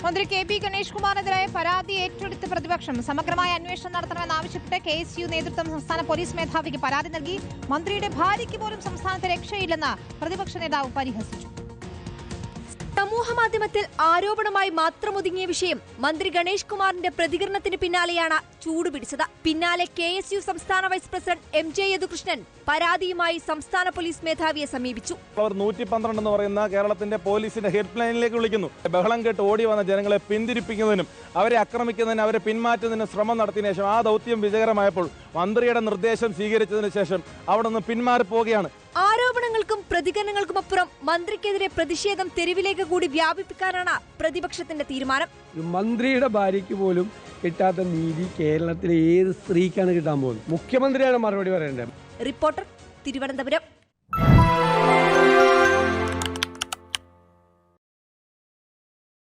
മന്ത്രി കെ.ബി. ഗണേഷ് കുമാറിനെതിരായ പരാതി ഏറ്റെടുത്ത പ്രതിപക്ഷം സമഗ്രമായ അന്വേഷണം നടത്തണമെന്നാവശ്യപ്പെട്ട് KSU നേതൃത്വം സംസ്ഥാന പോലീസ് മേധാവിക്ക് പരാതി നൽകി. മന്ത്രിയുടെ ഭാര്യയ്ക്ക് പോലും സംസ്ഥാനത്ത് രക്ഷയില്ലെന്ന് പ്രതിപക്ഷ നേതാവ് പരിഹസിച്ചു. സമൂഹമാധ്യമത്തിൽ ആരോപണമായി മാത്രം ഒതുങ്ങിയ വിഷയം മന്ത്രി ഗണേഷ് കുമാറിന്റെ പ്രതികരണത്തിന് പിന്നാലെയാണ് ചൂടുപിടിച്ചത്. പിന്നാലെ KSU സംസ്ഥാന വൈസ് പ്രസിഡന്റ് MJ യദുകൃഷ്ണൻ പരാതിയുമായി സംസ്ഥാന പോലീസ് മേധാവിയെ സമീപിച്ചു. അവർ 112 എന്ന് പറയുന്ന കേരളത്തിന്റെ പോലീസിന്റെ ഹെൽപ്പ് ലൈനിലേക്ക് വിളിക്കുന്നു. ബഹളം കേട്ട് ഓടി വന്ന ജനങ്ങളെ പിന്തിരിപ്പിക്കുന്നതിനും അവരെ ആക്രമിക്കുന്നതിനും അവരെ പിന്മാറ്റുന്നതിനും ശ്രമം നടത്തിയ ശേഷം ആ ദൗത്യം വിജയകരമായപ്പോൾ മന്ത്രിയുടെ നിർദ്ദേശം സ്വീകരിച്ചതിന് ശേഷം അവിടെ നിന്ന് പിന്മാറിപ്പോവുകയാണ്. ആരോപണങ്ങൾക്കും പ്രതികരണങ്ങൾക്കുമപ്പുറം മന്ത്രിക്കെതിരെ പ്രതിഷേധം തെരുവിലേക്ക് കൂടി വ്യാപിപ്പിക്കാനാണ് പ്രതിപക്ഷത്തിന്റെ തീരുമാനം. മന്ത്രിയുടെ ഭാര്യയ്ക്ക് പോലും കിട്ടാത്ത നീതി കേരളത്തിലെ ഏത് സ്ത്രീക്കാണ് കിട്ടാൻ പോകുന്നത്? മുഖ്യമന്ത്രിയാണ് മറുപടി പറയേണ്ടത്. റിപ്പോർട്ടർ, തിരുവനന്തപുരം.